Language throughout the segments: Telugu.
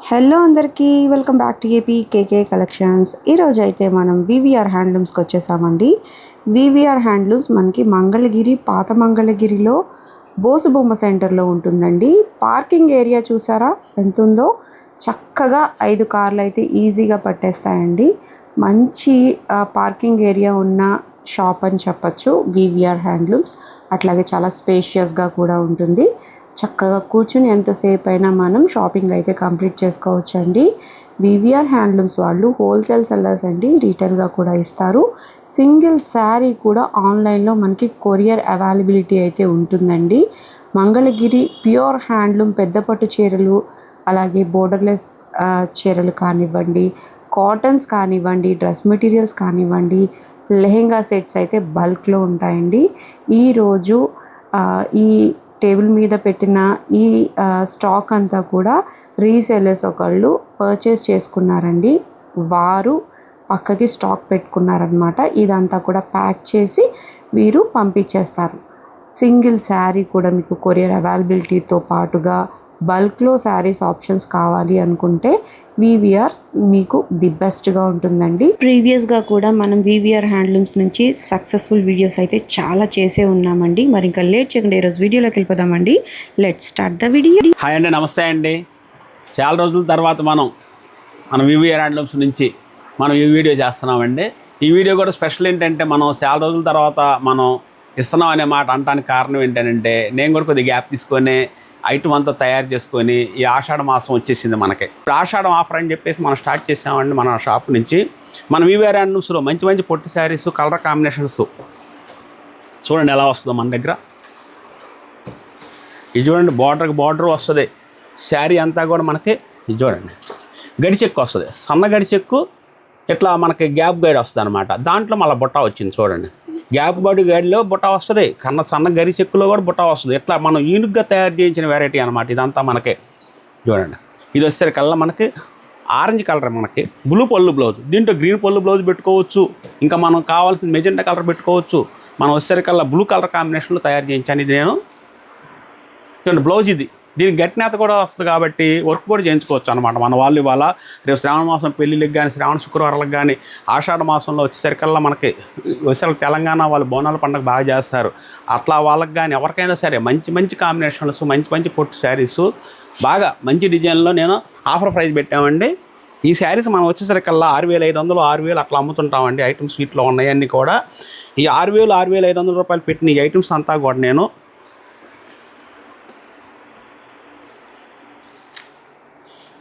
హలో అందరికీ welcome back to AP KK collections. ఈరోజు అయితే మనం వివిఆర్ హ్యాండ్లూమ్స్కి వచ్చేసామండి. వివిఆర్ హ్యాండ్లూమ్స్ మనకి మంగళగిరి, పాత మంగళగిరిలో బోసుబొమ్మ సెంటర్లో ఉంటుందండి. పార్కింగ్ ఏరియా చూసారా ఎంత ఉందో, చక్కగా 5 కార్లు అయితే ఈజీగా పట్టేస్తాయండి. మంచి పార్కింగ్ ఏరియా ఉన్న షాప్ అని చెప్పచ్చు వివిఆర్ హ్యాండ్లూమ్స్. అట్లాగే చాలా స్పేషియస్గా కూడా ఉంటుంది. చక్కగా కూర్చుని ఎంతసేపు అయినా మనం షాపింగ్ అయితే కంప్లీట్ చేసుకోవచ్చండి. వివిఆర్ హ్యాండ్లూమ్స్ వాళ్ళు హోల్సేల్ సెల్లర్స్ అండి, రీటైల్గా కూడా ఇస్తారు. సింగిల్ శారీ కూడా ఆన్లైన్లో మనకి కొరియర్ అవైలబిలిటీ అయితే ఉంటుందండి. మంగళగిరి ప్యూర్ హ్యాండ్లూమ్ పెద్ద పట్టు చీరలు, అలాగే బోర్డర్లెస్ చీరలు కానివ్వండి, కాటన్స్ కానివ్వండి, డ్రెస్ మెటీరియల్స్ కానివ్వండి, లెహెంగా సెట్స్ అయితే బల్క్లో ఉంటాయండి. ఈరోజు ఈ టేబుల్ మీద పెట్టిన ఈ స్టాక్ అంతా కూడా రీసేలర్స్ ఒకళ్ళు పర్చేస్ చేసుకున్నారండి. వారు పక్కకి స్టాక్ పెట్టుకున్నారనమాట. ఇదంతా కూడా ప్యాక్ చేసి వీరు పంపించేస్తారు. సింగిల్ శారీ కూడా మీకు కొరియర్ అవైలబిలిటీతో పాటుగా బల్క్లో శారీస్ ఆప్షన్స్ కావాలి అనుకుంటే వివిఆర్ మీకు ది బెస్ట్గా ఉంటుందండి. ప్రీవియస్గా కూడా మనం వివిఆర్ హ్యాండ్లూమ్స్ నుంచి సక్సెస్ఫుల్ వీడియోస్ అయితే చాలా చేసే ఉన్నామండి. మరి ఇంకా లేట్ చేయకుండా ఈరోజు వీడియోలోకి వెళ్ళిపోదామండి. Let start the video. Hi అండి, నమస్తే అండి. చాలా రోజుల తర్వాత మనం వివిఆర్ హ్యాండ్లూమ్స్ నుంచి మనం ఈ వీడియో చేస్తున్నామండి. ఈ వీడియో కూడా స్పెషల్ ఏంటంటే, మనం చాలా రోజుల తర్వాత మనం ఇస్తున్నాం అనే మాట అనడానికి కారణం ఏంటంటే, నేను కూడా కొద్దిగా గ్యాప్ తీసుకొని ఐటమ్ అంతా తయారు చేసుకొని ఈ ఆషాఢ మాసం వచ్చేసింది మనకి. ఇప్పుడు ఆషాఢం ఆఫర్ అని చెప్పేసి మనం స్టార్ట్ చేసామండి మన షాప్ నుంచి. మన వివిఆర్ హ్యాండ్లూమ్స్లో మంచి మంచి పొట్టి శారీస్, కలర్ కాంబినేషన్స్ చూడండి ఎలా వస్తుందో మన దగ్గర. ఇది చూడండి, బార్డర్ వస్తుంది. శారీ అంతా కూడా మనకి ఇది చూడండి గడిచెక్కు వస్తుంది. సన్న గడిచెక్కు ఇట్లా మనకి గ్యాప్ గైడ్ వస్తుంది అనమాట. దాంట్లో మళ్ళీ బుట్ట వచ్చింది చూడండి. గ్యాప్ గైడ్లో బుట్ట వస్తుంది, సన్న గరి చెక్కులో కూడా బుట్ట వస్తుంది. ఇట్లా మనం యూనిక్గా తయారు చేయించిన వెరైటీ అనమాట ఇదంతా మనకి. చూడండి, ఇది వచ్చేసరికల్లా మనకి ఆరెంజ్ కలర్, మనకి బ్లూ పళ్ళు బ్లౌజ్, దీంట్లో గ్రీన్ పళ్ళు బ్లౌజ్ పెట్టుకోవచ్చు. ఇంకా మనం కావాల్సిన మెజెంటా కలర్ పెట్టుకోవచ్చు. మనం వచ్చేసరికల్లా బ్లూ కలర్ కాంబినేషన్లో తయారు చేయించాను. ఇది నేను చూడండి బ్లౌజ్. ఇది దీనికి గట్టినేత కూడా వస్తుంది కాబట్టి వర్క్ కూడా చేయించుకోవచ్చు అనమాట. మన వాళ్ళు ఇవాళ రేపు శ్రావణ మాసం పెళ్ళిళ్ళకి కానీ, శ్రావణ శుక్రవారాలకు కానీ, ఆషాఢ మాసంలో వచ్చేసరికల్లా మనకి తెలంగాణ వాళ్ళు బోనాల పండుగ బాగా చేస్తారు. అట్లా వాళ్ళకి కానీ ఎవరికైనా సరే మంచి మంచి కాంబినేషన్స్, మంచి మంచి పొట్టు శారీస్, బాగా మంచి డిజైన్లో నేను ఆఫర్ ప్రైస్ పెట్టామండి. ఈ శారీస్ మనం వచ్చేసరికల్లా 6,500, 6,000 అట్లా అమ్ముతుంటామండి. ఐటమ్స్ వీటిలో ఉన్నాయన్నీ కూడా. ఈ 6,000, 6,500 రూపాయలు పెట్టిన ఈ ఐటమ్స్ అంతా కూడా నేను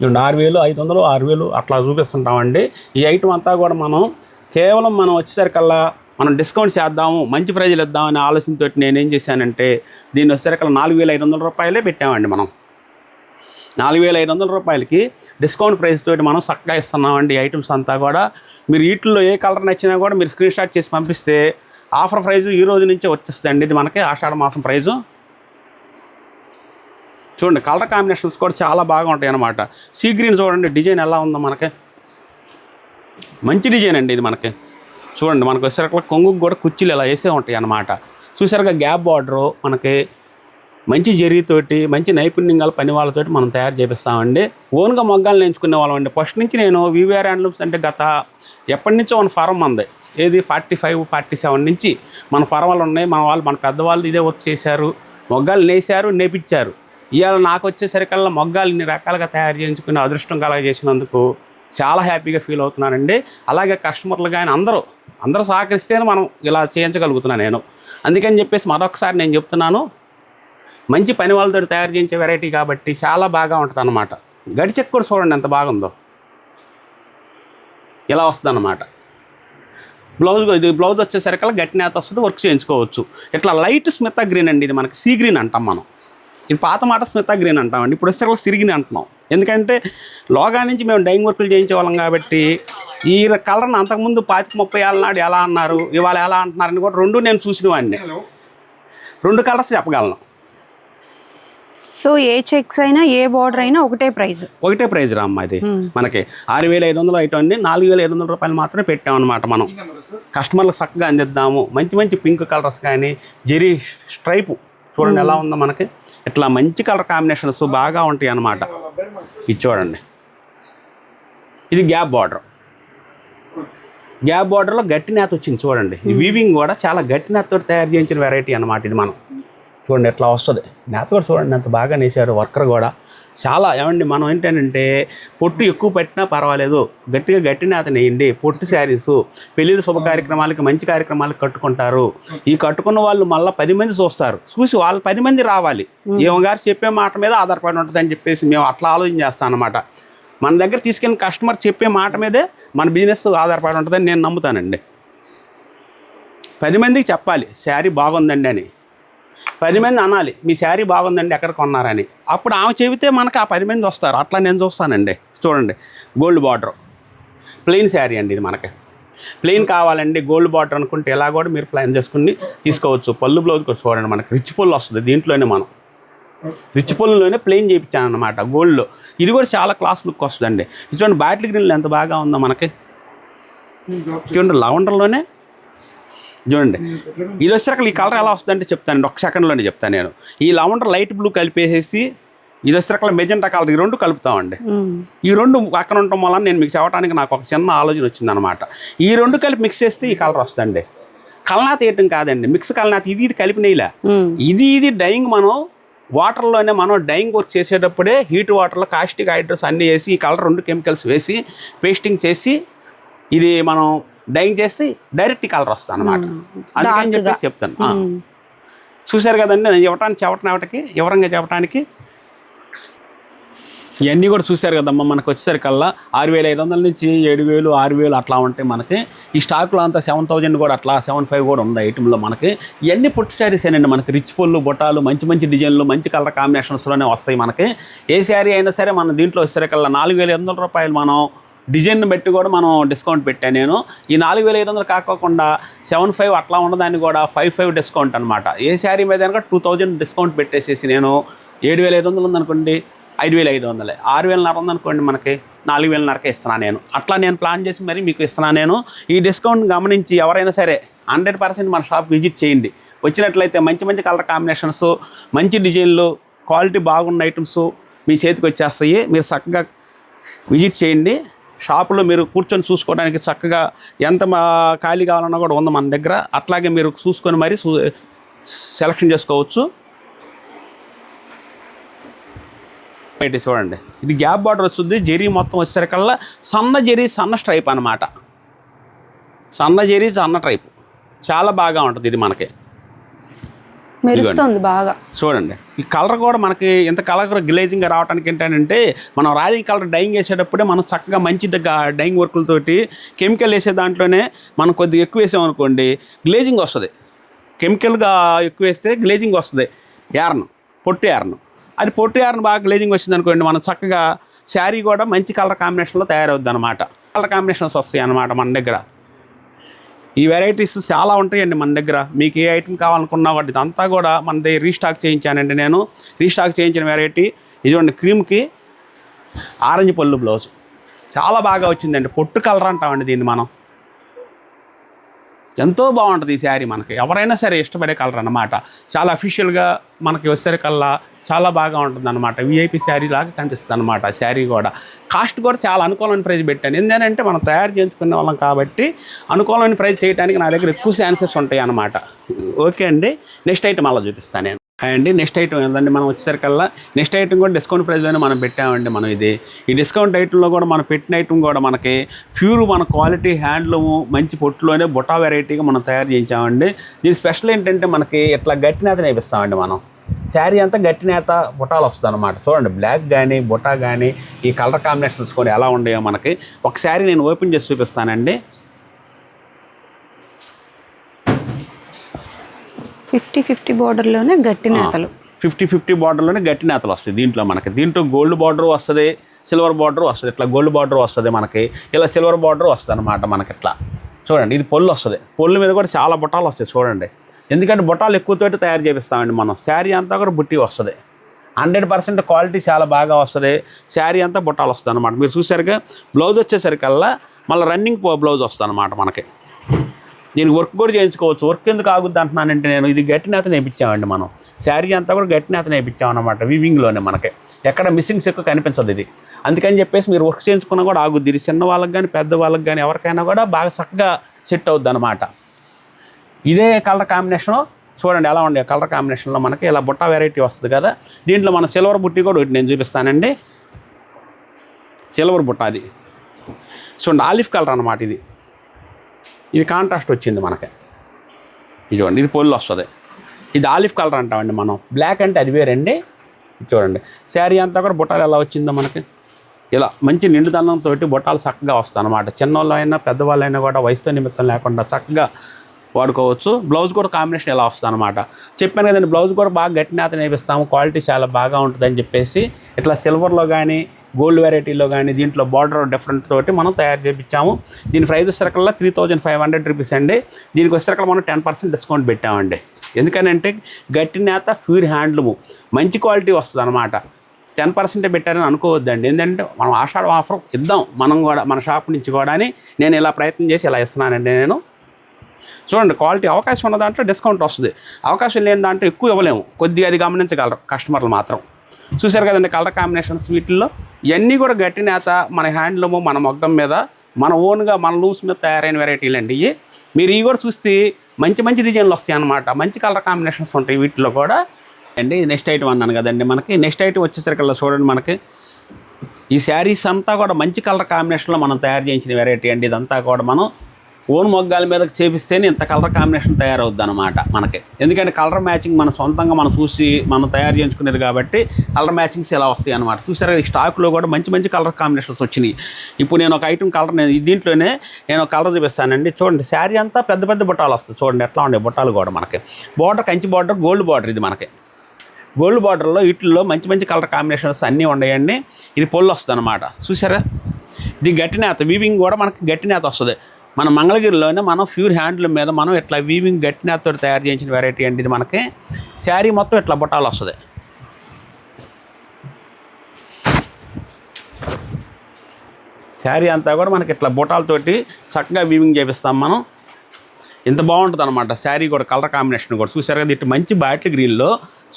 6,500, 6,000 అట్లా చూపిస్తుంటామండి. ఈ ఐటమ్ అంతా కూడా మనం వచ్చేసరికల్లా మనం డిస్కౌంట్ చేద్దాము, మంచి ప్రైజులు ఇద్దామనే ఆలోచనతో నేనేం చేశానంటే, దీన్ని వచ్చేసరికల్లా 4,500 రూపాయలే పెట్టామండి. మనం 4,500 రూపాయలకి డిస్కౌంట్ ప్రైస్ తోటి మనం చక్కగా ఇస్తున్నామండి. ఈ ఐటమ్స్ అంతా కూడా మీరు వీటిల్లో ఏ కలర్ నచ్చినా కూడా మీరు స్క్రీన్ షాట్ చేసి పంపిస్తే ఆఫర్ ప్రైజు ఈ రోజు నుంచే వచ్చేస్తుందండి. ఇది మనకి ఆషాఢ మాసం ప్రైజు. చూడండి, కలర్ కాంబినేషన్స్ కూడా చాలా బాగా ఉంటాయి అన్నమాట. సీ గ్రీన్ చూడండి, డిజైన్ ఎలా ఉందో మనకి, మంచి డిజైన్ అండి ఇది మనకి. చూడండి, మనకు వచ్చేసరికి కొంగుకు కూడా కుర్చీలు ఇలా వేసే ఉంటాయి అన్నమాట. చూసారుగా గ్యాప్ బార్డరు మనకి మంచి జరీతోటి, మంచి నైపుణ్యం గల పని వాళ్ళతోటి మనం తయారు చేపిస్తామండి. ఓన్గా మొగ్గాలు నేర్చుకునే వాళ్ళం అండి. ఫస్ట్ నుంచి నేను వివిఆర్ హ్యాండ్లూమ్స్ అంటే ఎప్పటి నుంచో మన ఫారం ఉంది. ఏది 45, 47 నుంచి మన ఫార్మాలు ఉన్నాయి. మన పెద్దవాళ్ళు ఇదే వర్క్ చేశారు, మొగ్గాలు నేసారు, నేపించారు. ఇవాళ నాకు వచ్చేసరికల్లా మొగ్గాలు ఇన్ని రకాలుగా తయారు చేయించుకునే అదృష్టం కలగజేసినందుకు చాలా హ్యాపీగా ఫీల్ అవుతున్నానండి. అలాగే కస్టమర్లు కానీ అందరూ సహకరిస్తేనే మనం ఇలా చేయించగలుగుతున్నాను నేను. అందుకని చెప్పేసి మరొకసారి నేను చెప్తున్నాను, మంచి పని వాళ్ళతో తయారు చేయించే వెరైటీ కాబట్టి చాలా బాగా ఉంటుంది అన్నమాట. గడిచెక్కు కూడా చూడండి ఎంత బాగుందో, ఇలా వస్తుంది అన్నమాట. ఇది బ్లౌజ్ వచ్చేసరికల్లా గట్టినేత వస్తుంది, వర్క్ చేయించుకోవచ్చు. ఇట్లా లైట్ స్మితా గ్రీన్ అండి, ఇది మనకి సీ గ్రీన్ అంటాం మనం. ఇది పాత మాట స్మితా గ్రీన్ అంటామండి. ఇప్పుడు వచ్చేసరికి సిరిగిని అంటున్నాం. ఎందుకంటే లోగా నుంచి మేము డైయింగ్ వర్కులు చేయించేవాళ్ళం కాబట్టి ఈ కలర్ని అంతకుముందు 25-30 ఏళ్ళ నాడు ఎలా అన్నారు, ఇవాళ ఎలా అంటున్నారని కూడా రెండు నేను చూసినవాడిని. 2 కలర్స్ చెప్పగలను. సో ఏ చెక్స్ అయినా, ఏ బార్డర్ అయినా ఒకటే ప్రైజ్ రామ్మ. ఇది మనకి 6,500 ఐటమ్ అండి. 4,500 రూపాయలు మాత్రమే పెట్టామన్నమాట. మనం కస్టమర్లకు చక్కగా అందిద్దాము. మంచి మంచి పింక్ కలర్స్ కానీ, జెరీ స్ట్రైపు చూడండి ఎలా ఉందో మనకి. ఇట్లా మంచి కలర్ కాంబినేషన్స్ బాగా ఉంటాయి అన్నమాట. ఇది చూడండి, ఇది గ్యాప్ బార్డర్. గ్యాప్ బార్డర్లో గట్టి నేత వచ్చింది చూడండి. ఈ వీవింగ్ కూడా చాలా గట్టి నేతతో తయారు చేయించిన వెరైటీ అనమాట ఇది. మనం చూడండి ఎట్లా వస్తుంది నేత కూడా చూడండి ఎంత బాగా నేసారు వర్కర్ కూడా చాలా. ఏమండి మనం ఏంటంటే పొట్టు ఎక్కువ పెట్టినా పర్వాలేదు, గట్టిగా గట్టి నేత నేయండి. పొట్టు శారీసు పెళ్ళిళ్ళ శుభ కార్యక్రమాలకి మంచి కార్యక్రమాలకి కట్టుకుంటారు. ఈ కట్టుకున్న వాళ్ళు మళ్ళీ 10 మంది చూస్తారు, చూసి వాళ్ళు 10 మంది రావాలి. ఏమగారు చెప్పే మాట మీద ఆధారపడి ఉంటుంది అని చెప్పేసి మేము అట్లా ఆలోచన చేస్తాం అనమాట. మన దగ్గర తీసుకెళ్ళిన కస్టమర్ చెప్పే మాట మీదే మన బిజినెస్ ఆధారపడి ఉంటుందని నేను నమ్ముతానండి. 10 మందికి చెప్పాలి శారీ బాగుందండి అని, 10 మంది అనాలి మీ శారీ బాగుందండి ఎక్కడ కొన్నారని. అప్పుడు ఆమె చెబితే మనకు ఆ 10 మంది వస్తారు. అట్లా నేను చూస్తానండి. చూడండి గోల్డ్ బార్డర్ ప్లెయిన్ శారీ అండి ఇది. మనకి ప్లెయిన్ కావాలండి గోల్డ్ బార్డర్ అనుకుంటే ఎలా కూడా మీరు ప్లాన్ చేసుకుని తీసుకోవచ్చు. పళ్ళు బ్లౌజ్ కూడా చూడండి మనకి రిచ్ పళ్ళు వస్తుంది. దీంట్లోనే మనం రిచ్ పళ్ళులోనే ప్లెయిన్ చేయించాను అనమాట గోల్డ్లో. ఇది కూడా చాలా క్లాస్ లుక్ వస్తుందండి. చూడండి బాటిల్ గ్రీన్లో ఎంత బాగా ఉందో మనకి. చూడండి లవండర్లోనే చూడండి ఇది వచ్చేసరికి ఈ కలర్ ఎలా వస్తుందంటే చెప్తానండి, 1 సెకండ్లోనే చెప్తాను నేను. ఈ లవండర్ లైట్ బ్లూ కలిపేసేసి ఇది వచ్చేసరికి మెజెంటా కలర్, ఈ 2 కలుపుతామండి. ఈ 2 పక్కన ఉండటం వల్ల నేను మీకు చెప్పడానికి నాకు ఒక చిన్న ఆలోచన వచ్చిందనమాట. ఈ 2 కలిపి మిక్స్ చేస్తే ఈ కలర్ వస్తుందండి. కలనాథ వేయటం కాదండి, మిక్స్ కలనాథ. ఇది కలిపి నెయ్యలే, ఇది డైయింగ్. మనం వాటర్లోనే మనం డైయింగ్ వర్క్ చేసేటప్పుడే హీట్ వాటర్లో కాస్టిక్ హైడ్రోస్ అన్నీ వేసి ఈ కలర్ 2 కెమికల్స్ వేసి పేస్టింగ్ చేసి ఇది మనం డైయింగ్ చేస్తే డైరెక్ట్ కలర్ వస్తుంది అనమాట. అందుకని చెప్పేసి చెప్తాను. చూశారు కదండి నేను వివరంగా చెప్పడానికి. ఇవన్నీ కూడా చూశారు కదమ్మా. మనకు వచ్చేసరికల్లా 6500 నుంచి 7000 6000 అట్లా ఉంటాయి మనకి. ఈ స్టాక్లో అంతా 7000 కూడా అట్లా 75 కూడా ఉంది ఐటెంలో మనకి. ఇవన్నీ పొట్టు శారీస్ ఏనండి మనకి. రిచ్ పళ్ళు బొటాలు మంచి డిజైన్లు మంచి కలర్ కాంబినేషన్స్లోనే వస్తాయి మనకి. ఏ శారీ అయినా సరే మన దీంట్లో వచ్చేసరికల్లా 4800 రూపాయలు మనం డిజైన్ బట్టి కూడా మనం డిస్కౌంట్ పెట్టాను నేను. ఈ 4500 కాకుండా 75 అట్లా ఉన్నదాన్ని కూడా 55 డిస్కౌంట్ అనమాట. ఏ శారీ మీద కనుక 2000 డిస్కౌంట్ పెట్టేసేసి నేను 7500 ఉందనుకోండి 5500, 6000 ఉందనుకోండి మనకి 4000 ఇస్తున్నాను నేను. అట్లా నేను ప్లాన్ చేసి మరి మీకు ఇస్తున్నాను నేను. ఈ డిస్కౌంట్ గమనించి ఎవరైనా సరే 100% మన షాప్ విజిట్ చేయండి. వచ్చినట్లయితే మంచి కలర్ కాంబినేషన్స్, మంచి డిజైన్లు, క్వాలిటీ బాగున్న ఐటమ్స్ మీ చేతికి వచ్చేస్తాయి. మీరు చక్కగా విజిట్ చేయండి. షాపులో మీరు కూర్చొని చూసుకోవడానికి చక్కగా ఎంత ఖాళీ కావాలన్నా కూడా ఉంది మన దగ్గర. అట్లాగే మీరు చూసుకొని మరి సెలెక్షన్ చేసుకోవచ్చు. అయితే చూడండి ఇది గ్యాప్ బార్డర్ వస్తుంది. జెరీ మొత్తం వచ్చేసరికల్లా సన్న స్ట్రైప్ అనమాట. సన్న జెరీ సన్న ట్రైప్ చాలా బాగా ఉంటుంది ఇది మనకి. మెరుస్తుంది బాగా. చూడండి ఈ కలర్ కూడా మనకి ఎంత కలర్ గ్లేజింగ్గా రావడానికి ఏంటంటే మనం రాయల్ కలర్ డైయింగ్ వేసేటప్పుడే మనం చక్కగా మంచి డైయింగ్ వర్కులతోటి కెమికల్ వేసే దాంట్లోనే మనం కొద్దిగా ఎక్కువ వేసామనుకోండి గ్లేజింగ్ వస్తుంది. కెమికల్గా ఎక్కువ వేస్తే గ్లేజింగ్ వస్తుంది. పొట్టు యార్ను అది పొట్టు యార్ను బాగా గ్లేజింగ్ వచ్చింది అనుకోండి మనం చక్కగా శారీ కూడా మంచి కలర్ కాంబినేషన్లో తయారవుద్ది అనమాట. కలర్ కాంబినేషన్స్ వస్తాయి అన్నమాట మన దగ్గర. ఈ వెరైటీస్ చాలా ఉంటాయండి మన దగ్గర. మీకు ఏ ఐటమ్ కావాలనుకున్నా వాటి అంతా కూడా మన దగ్గర రీస్టాక్ చేయించానండి నేను. రీస్టాక్ చేయించిన వెరైటీ ఇదిగోండి క్రీమ్కి ఆరెంజ్ పళ్ళు బ్లౌజ్ చాలా బాగా వచ్చిందండి. పొట్టు కలర్ అంటామండి దీన్ని మనం. ఎంతో బాగుంటుంది ఈ శారీ మనకి. ఎవరైనా సరే ఇష్టపడే కలర్ అన్నమాట. చాలా అఫీషియల్గా మనకి వచ్చేసరికల్లా చాలా బాగా ఉంటుంది అనమాట. విఐపి శారీ లాగా కనిపిస్తుంది అనమాట. శారీ కూడా కాస్ట్ కూడా చాలా అనుకూలమైన ప్రైస్ పెట్టాను. ఎందుకంటే మనం తయారు చేసుకునే వాళ్ళం కాబట్టి అనుకూలమైన ప్రైస్ చేయడానికి నా దగ్గర ఎక్కువ ఛాన్సెస్ ఉంటాయి అన్నమాట. ఓకే అండి, నెక్స్ట్ ఐటమ్ అలా చూపిస్తాను నేను. అండి నెక్స్ట్ ఐటమ్ ఏంటంటే మనం వచ్చేసరికల్లా నెక్స్ట్ ఐటమ్ కూడా డిస్కౌంట్ ప్రైస్లోనే మనం పెట్టామండి. మనం ఈ డిస్కౌంట్ ఐటెంలో కూడా మనం పెట్టిన ఐటమ్ కూడా మనకి ప్యూర్ మన క్వాలిటీ హ్యాండ్లూము మంచి పొట్టులోనే బొటా వెరైటీగా మనం తయారు చేయించామండి. దీని స్పెషల్ ఏంటంటే మనకి ఇట్లా గట్టి నేత నేపిస్తామండి. మనం శారీ అంతా గట్టి నేత బొటాలు వస్తుంది అనమాట. చూడండి బ్లాక్ కానీ బొటా కానీ ఈ కలర్ కాంబినేషన్స్ కూడా ఎలా ఉన్నాయో మనకి. ఒక శారీ నేను ఓపెన్ చేసి చూపిస్తానండి. 50-50 బార్డర్లోనే గట్టి నేతలు. 50-50 బార్డర్లోనే గట్టి నేతలు వస్తాయి దీంట్లో మనకి. దీంట్లో గోల్డ్ బార్డర్ వస్తుంది, సిల్వర్ బార్డర్ వస్తుంది. ఇట్లా గోల్డ్ బార్డర్ వస్తుంది మనకి, ఇలా సిల్వర్ బార్డర్ వస్తుంది అనమాట మనకి. ఇట్లా చూడండి ఇది పొల్లు వస్తుంది. పొల్లు మీద కూడా చాలా బొటాలు వస్తాయి చూడండి. ఎందుకంటే బొటాలు ఎక్కువతోటి తయారు చేపిస్తామండి మనం. శారీ అంతా కూడా బుట్టి వస్తుంది. 100% క్వాలిటీ చాలా బాగా వస్తుంది. శారీ అంతా బొటాలు వస్తుంది అనమాట. మీరు చూసారుగా బ్లౌజ్ వచ్చేసరికల్లా మళ్ళీ రన్నింగ్ బ్లౌజ్ వస్తుంది అనమాట మనకి. దీనికి వర్క్ కూడా చేయించుకోవచ్చు. వర్క్ ఎందుకు ఆగుద్ది అంటున్నానంటే నేను ఇది గట్టి నేత నేర్పించామండి మనం. శారీ అంతా కూడా గట్టి నేత నేర్పించామన్నమాట వీవింగ్లోనే. మనకి ఎక్కడ మిస్సింగ్స్ ఎక్కువ కనిపించదు ఇది. అందుకని చెప్పేసి మీరు వర్క్ చేయించుకున్నా కూడా ఆగుద్ది. ఇది చిన్న వాళ్ళకి కానీ పెద్ద వాళ్ళకి కానీ ఎవరికైనా కూడా బాగా చక్కగా సెట్ అవుద్ది అనమాట. ఇదే కలర్ కాంబినేషను చూడండి ఎలా ఉండే కలర్ కాంబినేషన్లో మనకి ఇలా బుట్ట వెరైటీ వస్తుంది కదా. దీంట్లో మన సిల్వర్ బుట్టి కూడా ఒకటి నేను చూపిస్తానండి. సిల్వర్ బుట్ట అది చూడండి, ఆలివ్ కలర్ అనమాట. ఇది కాంట్రాస్ట్ వచ్చింది మనకి. ఇది చూడండి, ఇది పొల్లు వస్తుంది. ఇది ఆలివ్ కలర్ అంటామండి మనం. బ్లాక్ అంటే అది వేరండి. చూడండి శారీ అంతా కూడా బుట్టాలు ఎలా వచ్చిందో మనకి. ఇలా మంచి నిండుదనంతో బుట్టాలు చక్కగా వస్తాయి అనమాట. చిన్నవాళ్ళు అయినా పెద్దవాళ్ళైనా కూడా వయసుతో నిమిత్తం లేకుండా చక్కగా వాడుకోవచ్చు. బ్లౌజ్ కూడా కాంబినేషన్ ఎలా వస్తుంది అనమాట. చెప్పాను కదండి, బ్లౌజ్ కూడా బాగా గట్టి నేత నేపిస్తాము. క్వాలిటీ చాలా బాగా ఉంటుందని చెప్పేసి ఇట్లా సిల్వర్లో కానీ గోల్డ్ వెరైటీలో కానీ దీంట్లో బార్డర్ డిఫరెంట్ తోటి మనం తయారు చేయించాము. దీని ప్రైస్ వచ్చేసరికల్లా 3500 రూపీస్ అండి. దీనికి వచ్చేసరికల్లా మనం 10% డిస్కౌంట్ పెట్టామండి. ఎందుకనంటే గట్టి నేత ప్యూర్ హ్యాండ్లూము మంచి క్వాలిటీ వస్తుంది అనమాట. 10% పెట్టారని అనుకోవద్దండి. ఏంటంటే మనం ఆషాఢ ఆఫర్ ఇద్దాం మనం కూడా మన షాప్ నుంచి కూడా అని నేను ఇలా ప్రయత్నం చేసి ఇలా ఇస్తున్నానండి. నేను చూడండి క్వాలిటీ అవకాశం ఉన్న దాంట్లో డిస్కౌంట్ వస్తుంది. అవకాశం లేని దాంట్లో ఎక్కువ ఇవ్వలేము. కొద్దిగా అది గమనించగలరు కస్టమర్లు మాత్రం. చూశారు కదండి కలర్ కాంబినేషన్స్ వీటిల్లో ఇవన్నీ కూడా గట్టి నేత మన హ్యాండ్లూము మన మొగ్గం మీద మన ఓన్గా మన లూస్ మీద తయారైన వెరైటీలు అండి ఇవి. మీరు ఇవి కూడా చూస్తే మంచి మంచి డిజైన్లు వస్తాయి అన్నమాట. మంచి కలర్ కాంబినేషన్స్ ఉంటాయి వీటిలో కూడా అండి. నెక్స్ట్ ఐటమ్ అన్నాను కదండి మనకి. నెక్స్ట్ ఐటమ్ వచ్చేసరికల్లా చూడండి మనకి ఈ శారీస్ అంతా కూడా మంచి కలర్ కాంబినేషన్లో మనం తయారు చేయించిన వెరైటీ అండి. ఇదంతా కూడా మనం ఓన్ మొగ్గాల మీదకి చేపిస్తేనే ఇంత కలర్ కాంబినేషన్ తయారవుద్ది అనమాట మనకి. ఎందుకంటే కలర్ మ్యాచింగ్ మన సొంతంగా మనం చూసి మనం తయారు చేయించుకునేది కాబట్టి కలర్ మ్యాచింగ్స్ ఇలా వస్తాయి అనమాట. చూసారా ఈ స్టాక్లో కూడా మంచి మంచి కలర్ కాంబినేషన్స్ వచ్చినాయి. ఇప్పుడు నేను ఒక ఐటమ్ కలర్ దీంట్లోనే నేను ఒక కలర్ చూపిస్తానండి. చూడండి శారీ అంతా పెద్ద పెద్ద బుట్టాలు వస్తాయి. చూడండి ఎట్లా ఉండే బుట్టాలు కూడా మనకి. Border Kanchi border, gold border. ఇది మనకి గోల్డ్ బార్డర్లో వీటిల్లో మంచి మంచి కలర్ కాంబినేషన్స్ అన్నీ ఉన్నాయండి. ఇది పొల్లు వస్తుంది అనమాట. చూసారా ఇది గట్టి నేత వీవింగ్ కూడా మనకి గట్టి నేత వస్తుంది. మన మంగళగిరిలోనే మనం ప్యూర్ హ్యాండ్లూమ్ మీద మనం ఇట్లా వీవింగ్ గట్టి నేతతో తయారు చేయించిన వెరైటీ అండి. ఇది మనకి శారీ మొత్తం ఇట్లా బుట్టాలు వస్తుంది. శారీ అంతా కూడా మనకి ఇట్లా బుట్టాలతోటి చక్కగా వీవింగ్ చేపిస్తాం మనం. ఇంత బాగుంటుంది అనమాట శారీ కూడా కలర్ కాంబినేషన్ కూడా. చూసారు కదా ఇటు మంచి బాటిల్ గ్రీన్లో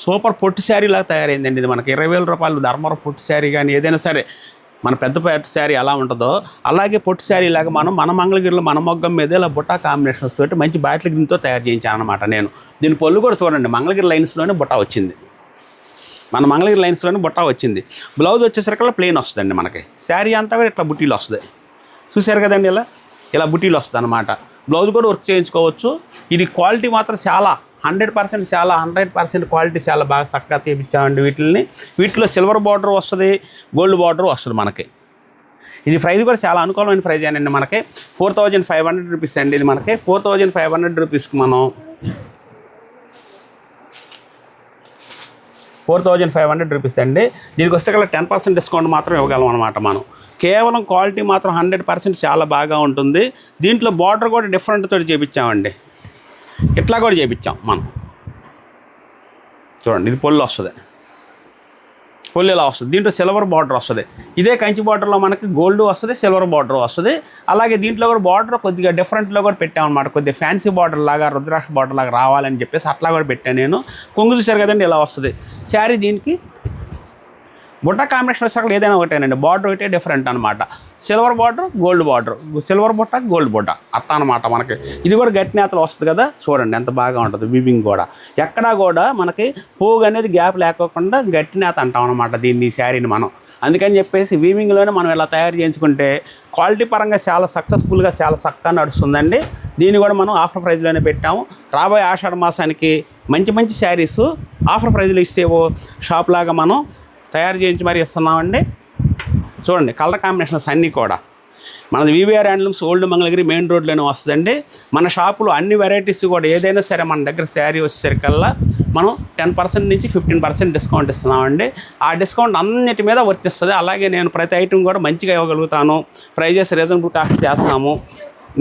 సూపర్ పొట్టు శారీ లాగా తయారైందండి. ఇది మనకి 20,000 రూపాయలు ధర్మవరం పొట్టు శారీ కానీ ఏదైనా సరే మన పెద్ద పొట్టు శారీ ఎలా ఉంటుందో అలాగే పొట్టు శారీ లాగా మనం మన మంగళగిరిలో మన మొగ్గం మీద ఇలా బుట్ట కాంబినేషన్స్ తోటి మంచి బాటిల్ గ్రీన్తో తయారు చేయించాను అనమాట నేను. దీని పొల్లు కూడా చూడండి మంగళగిరి లైన్స్లోనే బుట్ట వచ్చింది. మన మంగళగిరి లైన్స్లోనే బుట్ట వచ్చింది. బ్లౌజ్ వచ్చేసరికల్లా ప్లెయిన్ వస్తుందండి మనకి. శారీ అంతా కూడా ఇట్లా బుట్టీలు వస్తుంది. చూసారు కదండి ఇలా బుట్టీలు వస్తుంది అనమాట. బ్లౌజ్ కూడా వర్క్ చేయించుకోవచ్చు. ఇది క్వాలిటీ మాత్రం చాలా 100% క్వాలిటీ చాలా బాగా చక్కగా చేయించామండి వీటిలో సిల్వర్ బార్డర్ వస్తుంది, గోల్డ్ బార్డర్ వస్తుంది మనకి. ఇది ప్రైస్ కూడా చాలా అనుకూలమైన ప్రైజ్ అండి మనకి. 4500 రూపీస్ అండి. ఇది మనకి 4500 రూపీస్కి మనం 4500 రూపీస్ అండి. దీనికి వస్తే కల్లా 10% డిస్కౌంట్ మాత్రం ఇవ్వగలం అనమాట మనం. కేవలం క్వాలిటీ మాత్రం 100% చాలా బాగా ఉంటుంది. దీంట్లో బార్డర్ కూడా డిఫరెంట్ తోటి చేయించామండి. ఇట్లా కూడా చేయించాం మనం. చూడండి ఇది పొల్లు వస్తుంది. పొల్లు ఇలా వస్తుంది. దీంట్లో సిల్వర్ బార్డర్ వస్తుంది. ఇదే కంచి బార్డర్లో మనకి గోల్డ్ వస్తుంది, సిల్వర్ బార్డర్ వస్తుంది. అలాగే దీంట్లో కూడా బార్డర్ కొద్దిగా డిఫరెంట్లో కూడా పెట్టామన్నమాట. కొద్దిగా ఫ్యాన్సీ బార్డర్ లాగా రుద్రాక్ష బార్డర్ లాగా రావాలని చెప్పేసి అట్లా కూడా పెట్టాను నేను. కొంగు చూసారు కదండి ఇలా వస్తుంది శారీ. దీనికి బుట్ట కాంబినేషన్ వచ్చేసరికి ఏదైనా ఒకటేనండి. బార్డర్ ఒకటే డిఫరెంట్ అనమాట. Silver border, gold border, silver బుట్ట, గోల్డ్ బుట్ట అట్లా అనమాట మనకి. ఇది కూడా గట్టి నేతలు వస్తుంది కదా. చూడండి ఎంత బాగా ఉంటుంది వీవింగ్ కూడా. ఎక్కడా కూడా మనకి పోగు అనేది గ్యాప్ లేకోకుండా గట్టి నేత అంటాం అనమాట దీన్ని ఈ శారీని మనం. అందుకని చెప్పేసి వీవింగ్లోనే మనం ఇలా తయారు చేయించుకుంటే క్వాలిటీ పరంగా చాలా సక్సెస్ఫుల్గా చాలా చక్కగా నడుస్తుందండి. దీన్ని కూడా మనం ఆఫర్ ప్రైజ్లోనే పెట్టాము. రాబోయే ఆషాఢ మాసానికి మంచి మంచి శారీస్ ఆఫర్ ప్రైజ్లో ఇస్తేవో షాప్ లాగా మనం తయారు చేయించి మరి ఇస్తున్నామండి. చూడండి కలర్ కాంబినేషన్స్ అన్నీ కూడా మనది వీవీఆర్ హ్యాండ్లూమ్స్ ఓల్డ్ మంగళగిరి మెయిన్ రోడ్లోనే వస్తుందండి. మన షాపులో అన్ని వెరైటీస్ కూడా ఏదైనా సరే మన దగ్గర శారీ వచ్చేసరికల్లా మనం 10% నుంచి 15% డిస్కౌంట్ ఇస్తున్నామండి. ఆ డిస్కౌంట్ అన్నిటి మీద వర్తిస్తుంది. అలాగే నేను ప్రతి ఐటమ్ కూడా మంచిగా ఇవ్వగలుగుతాను. ప్రైజెస్ రీజనబుల్ కాస్ట్ చేస్తాము.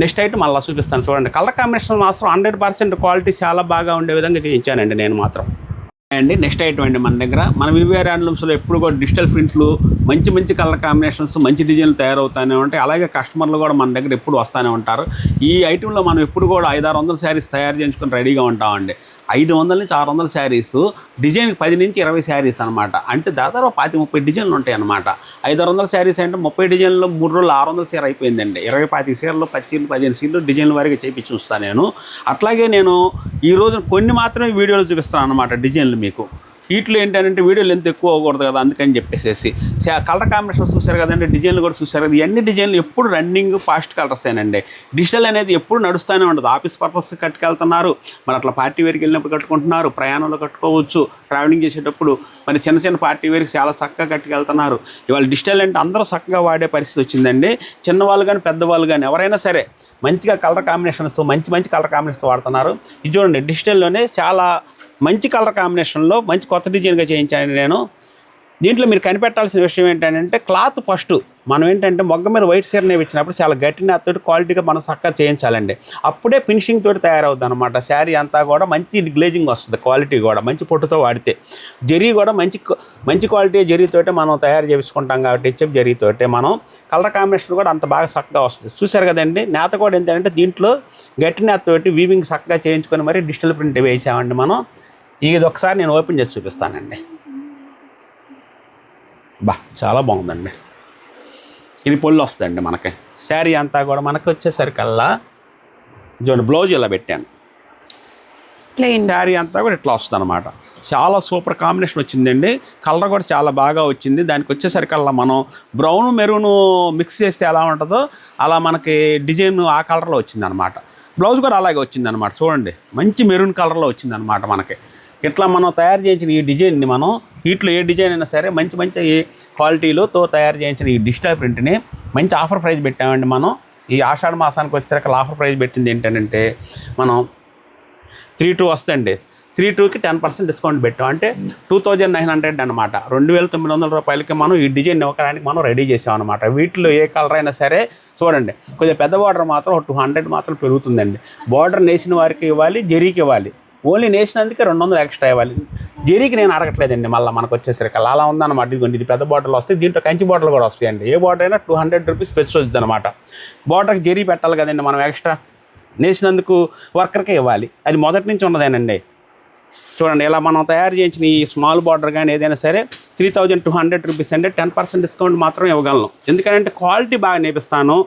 నెక్స్ట్ ఐటమ్ అలా చూపిస్తాను. చూడండి కలర్ కాంబినేషన్ మాత్రం 100% క్వాలిటీ చాలా బాగా ఉండే విధంగా చేయించానండి నేను మాత్రం. అండి నెక్స్ట్ ఐటమ్ అండి మన దగ్గర మన వివిఆర్ హ్యాండ్లూమ్స్లో ఎప్పుడు కూడా డిజిటల్ ప్రింట్లు మంచి మంచి కలర్ కాంబినేషన్స్ మంచి డిజైన్లు తయారవుతూనే ఉంటాయి. అలాగే కస్టమర్లు కూడా మన దగ్గర ఎప్పుడు వస్తూనే ఉంటారు. ఈ ఐటెంలో మనం ఎప్పుడు కూడా 500-600 శారీస్ తయారు చేయించుకొని రెడీగా ఉంటామండి. 500 నుంచి 600 శారీస్, డిజైన్కి 10 నుంచి 20 శారీస్ అనమాట. అంటే దాదాపు 25-30 డిజైన్లు ఉంటాయి అనమాట. 500 శారీస్ అంటే 30 డిజైన్లు 3 రోజులు 600 చీర అయిపోయిందండి. 20-25 చీరలు 10 చీరలు 15 చీరలు డిజైన్ల వారికి చేయించి చూస్తాను నేను. అట్లాగే నేను ఈరోజు కొన్ని మాత్రమే వీడియోలు చూపిస్తాను అనమాట డిజైన్లు మీకు. వీటిలో ఏంటంటే వీడియో లెంత్ ఎక్కువ అవ్వకూడదు కదా, అందుకని చెప్పేసి కలర్ కాంబినేషన్స్ చూసారు కదండి, డిజైన్లు కూడా చూసారు కదా. ఇవన్నీ డిజైన్లు ఎప్పుడు రన్నింగ్ ఫాస్ట్ కలర్సేనండి. డిజిటల్ అనేది ఎప్పుడు నడుస్తూనే ఉండదు. ఆఫీస్ పర్పస్ కట్టుకెళ్తున్నారు, మరి అట్లా పార్టీ వేర్కి వెళ్ళినప్పుడు కట్టుకుంటున్నారు, ప్రయాణంలో కట్టుకోవచ్చు, ట్రావెలింగ్ చేసేటప్పుడు మరి చిన్న చిన్న పార్టీ వేర్కి చాలా చక్కగా కట్టుకెళ్తున్నారు. ఇవాళ డిజిటల్ అంటే అందరూ చక్కగా వాడే పరిస్థితి వచ్చిందండి. చిన్నవాళ్ళు కానీ పెద్దవాళ్ళు కానీ ఎవరైనా సరే మంచిగా కలర్ కాంబినేషన్స్ మంచి మంచి కలర్ కాంబినేషన్స్ వాడుతున్నారు. ఇది చూడండి, డిజిటల్లోనే చాలా మంచి కలర్ కాంబినేషన్లో మంచి కొత్త డిజైన్గా చేయించాను నేను. దీంట్లో మీరు కనిపెట్టాల్సిన విషయం ఏంటంటే క్లాత్ ఫస్ట్ మనం ఏంటంటే మొగ్గ మీద వైట్ చీర నేర్పించినప్పుడు చాలా గట్టి నాతోటి క్వాలిటీగా మనం చక్కగా చేయించాలండి. అప్పుడే ఫినిషింగ్ తోటి తయారవుద్ది అనమాట. శారీ అంతా కూడా మంచి గ్లేజింగ్ వస్తుంది, క్వాలిటీ కూడా మంచి పొట్టుతో వాడితే. జరీ కూడా మంచి క్వాలిటీ జరీతోటే మనం తయారు చేసుకుంటాం కాబట్టి హెచ్ఎఫ్ జరీతోటే మనం కలర్ కాంబినేషన్ కూడా అంత బాగా చక్కగా వస్తుంది. చూసారు కదండి, నేత కూడా ఏంటంటే దీంట్లో గట్టి నేతతోటి వీవింగ్ చక్కగా చేయించుకొని మరి డిజిటల్ ప్రింట్ వేసామండి మనం. ఇది ఒకసారి నేను ఓపెన్ చేసి చూపిస్తానండి. చాలా బాగుందండి. ఇది పొల్లు వస్తుందండి మనకి. శారీ అంతా కూడా మనకి వచ్చేసరికల్లా చూడండి, బ్లౌజ్ ఇలా పెట్టాను, శారీ అంతా కూడా ఇట్లా వస్తుంది అనమాట. చాలా సూపర్ కాంబినేషన్ వచ్చిందండి. కలర్ కూడా చాలా బాగా వచ్చింది. దానికి వచ్చేసరికల్లా మనం బ్రౌన్ మెరూన్ మిక్స్ చేస్తే ఎలా ఉంటుందో అలా మనకి డిజైన్ ఆ కలర్లో వచ్చిందనమాట. బ్లౌజ్ కూడా అలాగే వచ్చిందనమాట. చూడండి, మంచి మెరూన్ కలర్లో వచ్చిందనమాట మనకి. ఇట్లా మనం తయారు చేయించిన ఈ డిజైన్ని మనం వీటిలో ఏ డిజైన్ అయినా సరే మంచి మంచి క్వాలిటీలతో తయారు చేయించిన ఈ డిజిటల్ ప్రింట్ని మంచి ఆఫర్ ప్రైస్ పెట్టామండి మనం. ఈ ఆషాఢ మాసానికి వచ్చేసరికి ఆఫర్ ప్రైస్ పెట్టింది ఏంటంటే మనం 3-2 వస్తుందండి. 3-2కి 10% డిస్కౌంట్ పెట్టాం. అంటే 2900 అనమాట. 2900 రూపాయలకి మనం ఈ డిజైన్ ఇవ్వడానికి మనం రెడీ చేసాం అనమాట. వీటిలో ఏ కలర్ అయినా సరే చూడండి, కొద్దిగా పెద్ద బార్డర్ మాత్రం 200 మాత్రం పెరుగుతుందండి. బార్డర్ నేసిన వారికి ఇవ్వాలి, జరీకి ఇవ్వాలి. ఓన్లీ నేసినందుకే 200 ఎక్స్ట్రా ఇవ్వాలి. జరీకి నేను అడగట్లేదండి. మళ్ళీ మనకు వచ్చేసరికి అలా ఉందన్నమాట. ఇదిగోండి, ఇది పెద్ద బాటిల్ వస్తాయి. దీంట్లో కంచి బాటిల్ కూడా వస్తాయండి. ఏ బాటిల్ అయినా 200 రూపీస్ పెంచు వస్తుంది అనమాట. బార్డర్కి జరీ పెట్టాలి కదండి మనం, ఎక్స్ట్రా నేసినందుకు వర్కర్కే ఇవ్వాలి. అది మొదటి నుంచి ఉన్నదేనండి. చూడండి, ఇలా మనం తయారు చేయించిన ఈ స్మాల్ బార్డర్ కానీ ఏదైనా సరే 3200 రూపీస్ అంటే 10% డిస్కౌంట్ మాత్రం ఇవ్వగలను. ఎందుకంటే క్వాలిటీ బాగా నేర్పిస్తాను.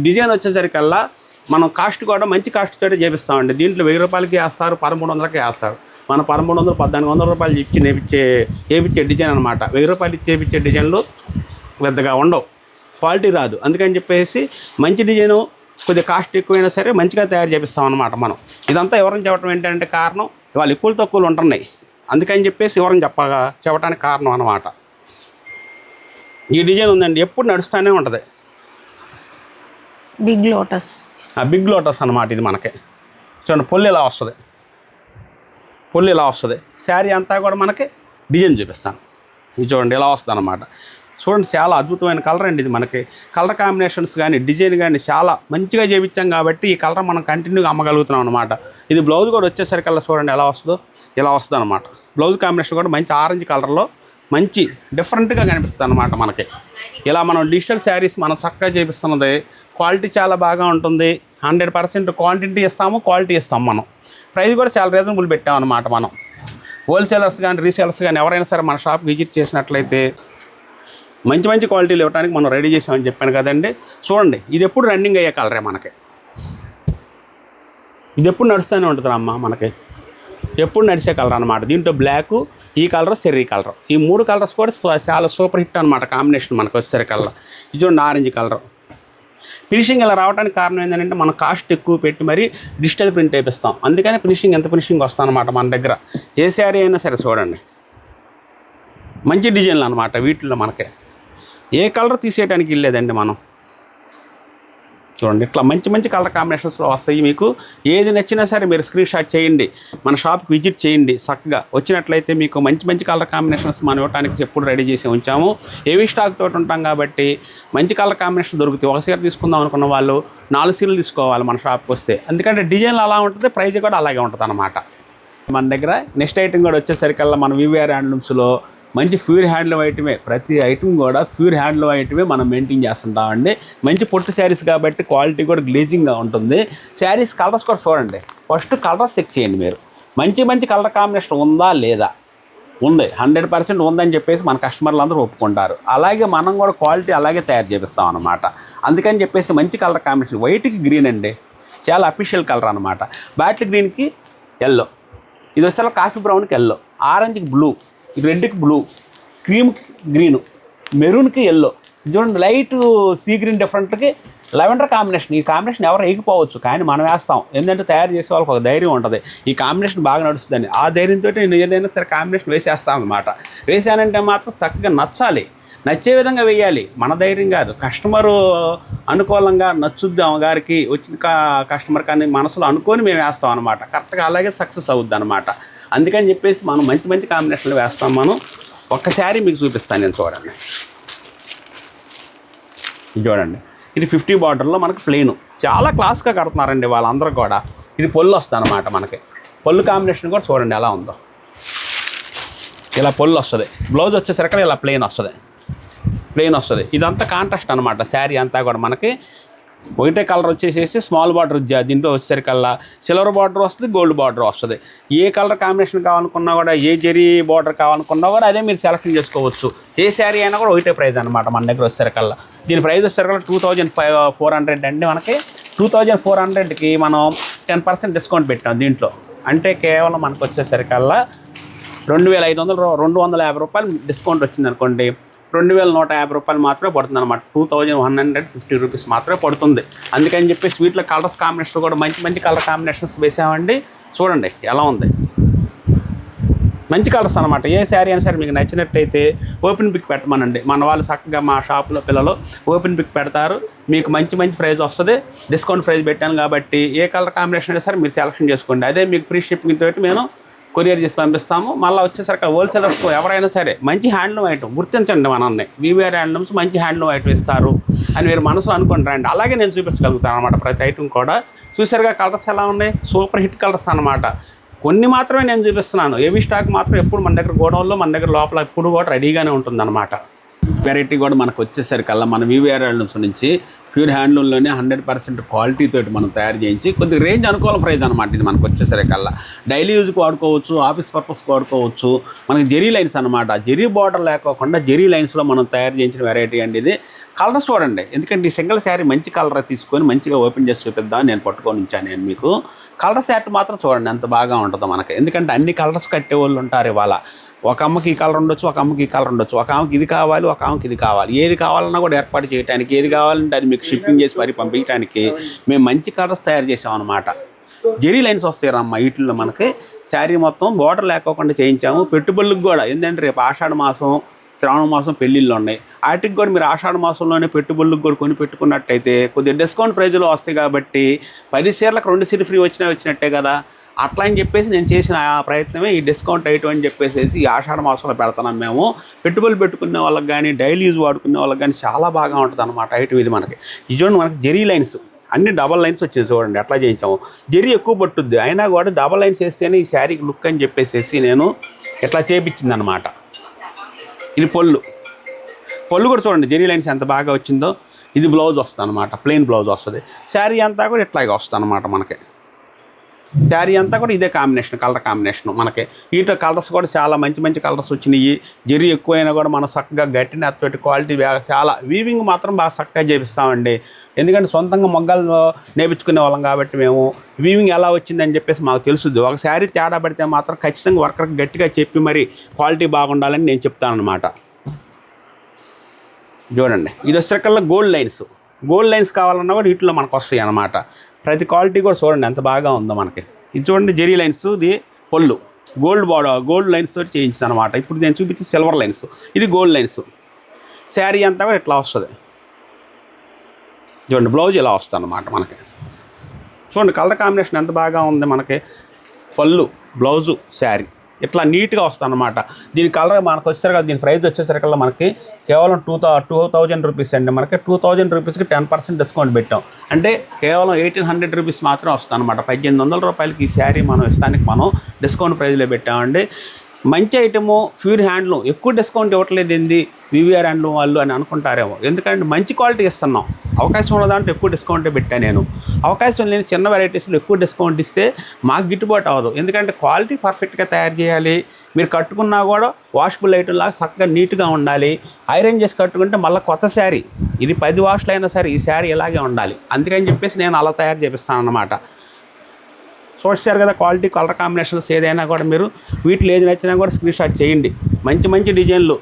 డిజైన్ వచ్చేసరికల్లా మనం కాస్ట్ కూడా మంచి కాస్ట్ తోటి చేపిస్తామండి. దీంట్లో 1000 రూపాయలకి వేస్తారు, 1300కి వేస్తారు. మనం 1300, 1400 రూపాయలు ఇచ్చి చేయించే డిజైన్ అనమాట. 1000 రూపాయలు ఇచ్చి చేయించే డిజైన్లు పెద్దగా ఉండవు, క్వాలిటీ రాదు. అందుకని చెప్పేసి మంచి డిజైను కొద్దిగా కాస్ట్ ఎక్కువైనా సరే మంచిగా తయారు చేపిస్తాం అనమాట మనం. ఇదంతా ఎవరైనా చెప్పడం ఏంటంటే కారణం, ఇవాళ ఎక్కువలు తక్కువలు ఉంటున్నాయి. అందుకని చెప్పేసి ఎవరైనా చెప్పడానికి కారణం అనమాట. ఈ డిజైన్ ఉందండి, ఎప్పుడు నడుస్తూనే ఉంటుంది. బిగ్ లోటస్, బిగ్ లోటస్ అనమాట. ఇది మనకి చూడండి, పొల్లు ఇలా వస్తుంది. శారీ అంతా కూడా మనకి డిజైన్ చూపిస్తాను. ఇది చూడండి, ఇలా వస్తుంది అనమాట. చూడండి, చాలా అద్భుతమైన కలర్ అండి ఇది. మనకి కలర్ కాంబినేషన్స్ కానీ డిజైన్ కానీ చాలా మంచిగా చేయించాం కాబట్టి ఈ కలర్ మనం కంటిన్యూగా అమ్మగలుగుతున్నాం అనమాట. ఇది బ్లౌజ్ కూడా వచ్చేసరికల్లా చూడండి ఎలా వస్తుందో, ఇలా వస్తుంది అనమాట. బ్లౌజ్ కాంబినేషన్ కూడా మంచి ఆరెంజ్ కలర్లో మంచి డిఫరెంట్గా కనిపిస్తుంది అనమాట మనకి. ఇలా మనం డిజిటల్ శారీస్ మనం చక్కగా చేపిస్తున్నది. క్వాలిటీ చాలా బాగా ఉంటుంది. 100% క్వాంటిటీ ఇస్తాము, క్వాలిటీ ఇస్తాం మనం. ప్రైస్ కూడా చాలా రీజనబుల్ పెట్టామన్నమాట మనం. హోల్సేలర్స్ కానీ రీసేలర్స్ కానీ ఎవరైనా సరే మన షాప్ విజిట్ చేసినట్లయితే మంచి మంచి క్వాలిటీలు ఇవ్వడానికి మనం రెడీ చేసామని చెప్పాను కదండి. చూడండి, ఇది ఎప్పుడు రన్నింగ్ అయ్యే కలరే మనకి. ఇది ఎప్పుడు నడుస్తూనే ఉంటుంది అమ్మ, మనకి ఎప్పుడు నడిచే కలర్ అనమాట. దీంట్లో బ్లాకు, ఈ కలర్, సెర్రీ కలర్, ఈ 3 కలర్స్ కూడా చాలా సూపర్ హిట్ అనమాట కాంబినేషన్ మనకు వచ్చేసరికల్లా. ఇది చూడండి, ఆరెంజ్ కలర్. ఫినిషింగ్ ఇలా రావడానికి కారణం ఏంటంటే మనం కాస్ట్ ఎక్కువ పెట్టి మరీ డిజిటల్ ప్రింట్ వేపిస్తాం. అందుకని ఎంత ఫినిషింగ్ వస్తుంది అనమాట మన దగ్గర. ఏ శారీ అయినా సరే చూడండి, మంచి డిజైన్లు అనమాట. వీటిల్లో మనకి ఏ కలర్ తీసేయడానికి వెళ్ళలేదండి మనం. చూడండి, ఇట్లా మంచి మంచి కలర్ కాంబినేషన్స్లో వస్తాయి. మీకు ఏది నచ్చినా సరే మీరు స్క్రీన్ షాట్ చేయండి, మన షాప్కి విజిట్ చేయండి. చక్కగా వచ్చినట్లయితే మీకు మంచి మంచి కలర్ కాంబినేషన్స్ మనం ఇవ్వడానికి ఎప్పుడు రెడీ చేసి ఉంచాము. ఏవి స్టాక్ తోటి ఉంటాం కాబట్టి మంచి కలర్ కాంబినేషన్ దొరుకుతాయి. ఒక సీర తీసుకుందాం అనుకున్న వాళ్ళు 4 సీరలు తీసుకోవాలి మన షాప్కి వస్తే. ఎందుకంటే డిజైన్లు అలా ఉంటుంది, ప్రైజ్ కూడా అలాగే ఉంటుంది అన్నమాట. మన దగ్గర నెక్స్ట్ ఐటమ్ కూడా వచ్చేసరికల్లా మన వివిఆర్ హ్యాండ్లూమ్స్లో మంచి ప్యూర్ హ్యాండ్లూమ్ ఐటమే, ప్రతి ఐటమ్ కూడా ప్యూర్ హ్యాండ్లూమ్ ఐటమే మనం మెయింటైన్ చేస్తుంటామండి. మంచి పొట్టు శారీస్ కాబట్టి క్వాలిటీ కూడా గ్లేజింగ్గా ఉంటుంది. శారీస్ కలర్స్ కూడా చూడండి, ఫస్ట్ కలర్స్ చెక్ చేయండి మీరు. మంచి కలర్ కాంబినేషన్ ఉందా లేదా, ఉంది 100% ఉందని చెప్పేసి మన కస్టమర్లు అందరూ ఒప్పుకుంటారు. అలాగే మనం కూడా క్వాలిటీ అలాగే తయారు చేపిస్తాం అనమాట. అందుకని చెప్పేసి మంచి కలర్ కాంబినేషన్, వైట్కి గ్రీన్ అండి, చాలా అఫీషియల్ కలర్ అనమాట. బాటిల్ గ్రీన్కి ఎల్లో, ఇది వచ్చేలా కాఫీ బ్రౌన్కి ఎల్లో, ఆరెంజ్కి బ్లూ, రెడ్కి బ్లూ, క్రీమ్కి గ్రీను, మెరూన్కి ఎల్లో. చూడండి లైట్ సీ గ్రీన్ డిఫరెంట్కి లెవెండర్ కాంబినేషన్. ఈ కాంబినేషన్ ఎవరు వేయకపోవచ్చు, కానీ మనం వేస్తాం. ఎందుకంటే తయారు చేసే వాళ్ళకి ఒక ధైర్యం ఉంటుంది, ఈ కాంబినేషన్ బాగా నడుస్తుందని. ఆ ధైర్యంతో నేను ఏదైనా సరే కాంబినేషన్ వేసేస్తాను అనమాట. వేసానంటే మాత్రం చక్కగా నచ్చాలి, నచ్చే విధంగా వేయాలి. మన ధైర్యం కాదు, కస్టమరు అనుకూలంగా నచ్చుద్దాం గారికి వచ్చిన కస్టమర్ కానీ మనసులో అనుకొని మేము వేస్తాం అనమాట. కరెక్ట్గా అలాగే సక్సెస్ అవుద్ది అనమాట. అందుకని చెప్పేసి మనం మంచి కాంబినేషన్లు వేస్తాం. మనం ఒక్క శారీ మీకు చూపిస్తాను నేను, చూడండి. చూడండి ఇది 50 బార్డర్లో మనకు ప్లెయిన్, చాలా క్లాస్గా కడుతున్నారండి వాళ్ళందరూ కూడా. ఇది పొల్లు వస్తుంది అనమాట మనకి. పొల్లు కాంబినేషన్ కూడా చూడండి ఎలా ఉందో, ఇలా పొల్లు వస్తుంది. బ్లౌజ్ వచ్చేసరికి ఇలా ప్లెయిన్ వస్తుంది. ఇదంతా కాంట్రాస్ట్ అనమాట. శారీ అంతా కూడా మనకి ఒకటే కలర్ వచ్చేసేసి స్మాల్ బార్డర్, దీంట్లో వచ్చేసరికల్లా సిల్వర్ బార్డర్ వస్తుంది, గోల్డ్ బార్డర్ వస్తుంది. ఏ కలర్ కాంబినేషన్ కావాలనుకున్నా కూడా, ఏ జరీ బార్డర్ కావాలనుకున్నా కూడా అదే మీరు సెలెక్షన్ చేసుకోవచ్చు. ఏ శారీ అయినా కూడా ఒకటే ప్రైస్ అనమాట మన దగ్గర వచ్చేసరికల్లా. దీని ప్రైస్ వచ్చేసరికల్లా 2400 అండి. మనకి 2400కి మనం 10% డిస్కౌంట్ పెట్టాం దీంట్లో. అంటే కేవలం మనకు వచ్చేసరికల్లా 2500, 250 రూపాయలు డిస్కౌంట్ వచ్చింది అనుకోండి, 2150 రూపాయలు మాత్రమే పడుతుంది అనమాట. 2150 రూపీస్ మాత్రమే పడుతుంది. అందుకని చెప్పి స్వీట్లో కలర్స్ కాంబినేషన్ కూడా మంచి కలర్ కాంబినేషన్స్ వేసామండి. చూడండి ఎలా ఉంది, మంచి కలర్స్ అనమాట. ఏ శారీ అయినా సరే మీకు నచ్చినట్టయితే ఓపెన్ పిక్ పెట్టమనండి. మన వాళ్ళు చక్కగా మా షాప్లో పిల్లలు ఓపెన్ పిక్ పెడతారు, మీకు మంచి ప్రైస్ వస్తుంది. డిస్కౌంట్ ప్రైస్ పెట్టాను కాబట్టి ఏ కలర్ కాంబినేషన్ అయినా సరే మీరు సెలెక్షన్ చేసుకోండి. అదే మీకు ఫ్రీ షిప్పింగ్ తోటి మేము కొరియర్ చేసి పంపిస్తాము. మళ్ళీ వచ్చేసరికి హోల్సేలర్స్కు ఎవరైనా సరే మంచి హ్యాండ్లూమ్ ఐటమ్ గుర్తించండి, మనల్ని వివిఆర్ హ్యాండ్లూమ్స్ మంచి హ్యాండ్లూమ్ ఐటమ్ ఇస్తారు అని మీరు మనసులో అనుకుని రండి. అలాగే నేను చూపించగలుగుతాను అనమాట ప్రతి ఐటమ్ కూడా. చూసారుగా కలర్స్ ఎలా ఉన్నాయి, సూపర్ హిట్ కలర్స్ అనమాట. కొన్ని మాత్రమే నేను చూపిస్తున్నాను, హెవీ స్టాక్ మాత్రం ఎప్పుడు మన దగ్గర గోడౌన్లో మన దగ్గర లోపల ఎప్పుడు కూడా రెడీగానే ఉంటుందన్నమాట. వెరైటీ కూడా మనకు వచ్చేసరికల్లా మన వివిఆర్ హ్యాండ్లూమ్స్ నుంచి ప్యూర్ హ్యాండ్లూమ్లోనే 100% క్వాలిటీ తోటి మనం తయారు చేయించి కొద్ది రేంజ్ అనుకూల ప్రైస్ అనమాట. ఇది మనకు వచ్చేసరికల్లా డైలీ యూజ్కి వాడుకోవచ్చు, ఆఫీస్ పర్పస్కి వాడుకోవచ్చు. మనకి జెరీ లైన్స్ అనమాట, జెరీ బార్డర్ లేకోకుండా జెరీ లైన్స్లో మనం తయారు చేయించిన వెరైటీ అండి ఇది. కలర్స్ చూడండి, ఎందుకంటే ఈ సింగిల్ శారీ మంచి కలర్ తీసుకొని మంచిగా ఓపెన్ చేసి చూపిద్దామని నేను పట్టుకొని ఉంచాను. నేను మీకు కలర్ సెట్ మాత్రం చూడండి ఎంత బాగా ఉంటుందో మనకి. ఎందుకంటే అన్ని కలర్స్ కట్టే వాళ్ళు ఉంటారు ఇవాళ. ఒక అమ్మకి ఈ కలర్ ఉండొచ్చు, ఒక అమ్మకి ఈ కలర్ ఉండొచ్చు, ఒక ఆమెకి ఇది కావాలి, ఒక ఆమెకి ఇది కావాలి. ఏది కావాలన్నా కూడా ఏర్పాటు చేయడానికి, ఏది కావాలంటే అది మీకు షిప్పింగ్ చేసి మరి పంపించడానికి మేము మంచి కలర్స్ తయారు చేసాం అనమాట. జెరీ లైన్స్ వస్తాయమ్మా వీటిల్లో మనకి. శారీ మొత్తం బోర్డర్ లేకోకుండా చేయించాము. పెట్టుబడులకు కూడా ఏంటంటే రేపు ఆషాఢ మాసం, శ్రావణ మాసం పెళ్ళిళ్ళు ఉన్నాయి. వాటికి కూడా మీరు ఆషాఢ మాసంలోనే పెట్టుబడులకు కూడా కొని పెట్టుకున్నట్టయితే కొద్దిగా డిస్కౌంట్ ప్రైజ్లో వస్తాయి. కాబట్టి 10 చీరలకు 2 చీరలు ఫ్రీ వచ్చినట్టే కదా. అట్లా అని చెప్పేసి నేను చేసిన ఆ ప్రయత్నమే ఈ డిస్కౌంట్ ఐటమ్ అని చెప్పేసి ఈ ఆషాఢ మాసంలో పెడుతున్నాం మేము. పెట్టుబడులు పెట్టుకునే వాళ్ళకి కానీ, డైలీ యూజ్ వాడుకునే వాళ్ళకి కానీ చాలా బాగా ఉంటుంది అనమాట ఐటమ్ ఇది మనకి. ఇది చూడండి, మనకి జెరీ లైన్స్ అన్ని డబల్ లైన్స్ వచ్చింది చూడండి ఎట్లా చేయించాము. జెరీ ఎక్కువ పట్టుద్ది, అయినా కూడా డబల్ లైన్స్ వేస్తేనే ఈ శారీకి లుక్ అని చెప్పేసి నేను ఇట్లా చేయించింది అనమాట. ఇది పొల్లు కూడా చూడండి జెరీ లైన్స్ ఎంత బాగా వచ్చిందో. ఇది బ్లౌజ్ వస్తుంది అనమాట, ప్లెయిన్ బ్లౌజ్ వస్తుంది. శారీ అంతా కూడా ఇట్లాగే వస్తుంది అనమాట మనకి. శారీ అంతా కూడా ఇదే కాంబినేషన్, కలర్ కాంబినేషన్ మనకి. వీటిలో కలర్స్ కూడా చాలా మంచి కలర్స్ వచ్చినాయి. జెరీ ఎక్కువైనా కూడా మనం చక్కగా గట్టి నెత్తోటి క్వాలిటీ చాలా. వీవింగ్ మాత్రం బాగా చక్కగా చేపిస్తామండి. ఎందుకంటే సొంతంగా మొగ్గలు నేర్పించుకునే వాళ్ళం కాబట్టి మేము వీవింగ్ ఎలా వచ్చిందని చెప్పేసి మాకు తెలుసుద్ది. ఒక శారీ తేడా పడితే మాత్రం ఖచ్చితంగా వర్కర్కి గట్టిగా చెప్పి మరి క్వాలిటీ బాగుండాలని నేను చెప్తాను అనమాట. చూడండి ఇది వచ్చేకల్లా గోల్డ్ లైన్స్ కావాలన్నా కూడా వీటిలో మనకు వస్తాయి అన్నమాట. ప్రతి క్వాలిటీ కూడా చూడండి ఎంత బాగా ఉందో మనకి. ఇది చూడండి జెరీ లైన్స్, ఇది పొల్లు గోల్డ్ లైన్స్ తోటి చేయించింది అనమాట. ఇప్పుడు నేను చూపించి సిల్వర్ లైన్స్, ఇది గోల్డ్ లైన్స్. శారీ అంతా కూడా ఇట్లా వస్తుంది చూడండి. బ్లౌజ్ ఇలా వస్తుంది అనమాట మనకి. చూడండి కలర్ కాంబినేషన్ ఎంత బాగా ఉంది మనకి. పళ్ళు, బ్లౌజు, శారీ ఇట్లా నీట్గా వస్తుంది అనమాట. దీని కలర్ మనకు వచ్చేసరికి దీని ప్రైస్ వచ్చేసరికల్లా మనకి కేవలం 2000 రూపీస్ అండి. మనకి 2000 రూపీస్కి 10% డిస్కౌంట్ పెట్టాం. అంటే కేవలం 1800 రూపీస్ మాత్రమే వస్తుంది అనమాట. 1800 రూపాయలకి ఈ శారీ మనం ఇస్తానికి మనం డిస్కౌంట్ ప్రైస్లో పెట్టామండి. మంచి ఐటము, ప్యూర్ హ్యాండ్లూమ్. ఎక్కువ డిస్కౌంట్ ఇవ్వట్లేదు ఏంది వివిఆర్ హ్యాండ్లూమ్ వాళ్ళు అని అనుకుంటారేమో. ఎందుకంటే మంచి క్వాలిటీ ఇస్తున్నాం. అవకాశం ఉన్న దాంట్లో ఎక్కువ డిస్కౌంటే పెట్టాను నేను. అవకాశం లేని చిన్న వెరైటీస్లో ఎక్కువ డిస్కౌంట్ ఇస్తే మాకు గిట్టుబాటు అవ్వదు. ఎందుకంటే క్వాలిటీ పర్ఫెక్ట్గా తయారు చేయాలి. మీరు కట్టుకున్నా కూడా వాషబుల్ ఐటమ్ లాగా చక్కగా నీట్గా ఉండాలి. ఐరన్ చేసి కట్టుకుంటే మళ్ళీ కొత్త శారీ, ఇది 10 వాష్లు అయినా సరే ఈ శారీ ఇలాగే ఉండాలి. అందుకని చెప్పేసి నేను అలా తయారు చేపిస్తాను అన్నమాట. చూస్తారు కదా క్వాలిటీ, కలర్ కాంబినేషన్స్ ఏదైనా కూడా మీరు వీటిలో ఏది నచ్చినా కూడా స్క్రీన్ షాట్ చేయండి. మంచి మంచి డిజైన్లు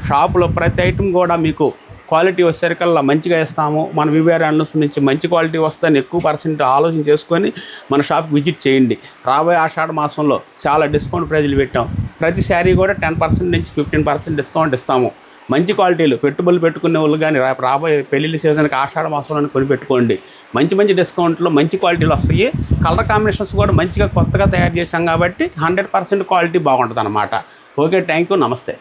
షాపులో ప్రతి ఐటమ్ కూడా మీకు క్వాలిటీ వచ్చేసరికల్లా మంచిగా ఇస్తాము. మన వివిఆర్ హ్యాండ్లూమ్స్ నుంచి మంచి క్వాలిటీ వస్తుందని ఎక్కువ పర్సెంట్ ఆలోచన చేసుకొని మన షాప్కి విజిట్ చేయండి. రాబోయే ఆషాఢ మాసంలో చాలా డిస్కౌంట్ ప్రైజులు పెట్టాం. ప్రతి శారీ కూడా 10% నుంచి 15% డిస్కౌంట్ ఇస్తాము. మంచి క్వాలిటీలు పెట్టుబడులు పెట్టుకునే వాళ్ళు కానీ రాబోయే పెళ్లిళ్ళ సీజన్కి ఆషాఢ మాసంలో కొని పెట్టుకోండి. మంచి మంచి డిస్కౌంట్లో మంచి క్వాలిటీలు వస్తాయి. కలర్ కాంబినేషన్స్ కూడా మంచిగా కొత్తగా తయారు చేశాం కాబట్టి 100% క్వాలిటీ బాగుంటుంది అన్నమాట. ఓకే, థ్యాంక్ యూ, నమస్తే.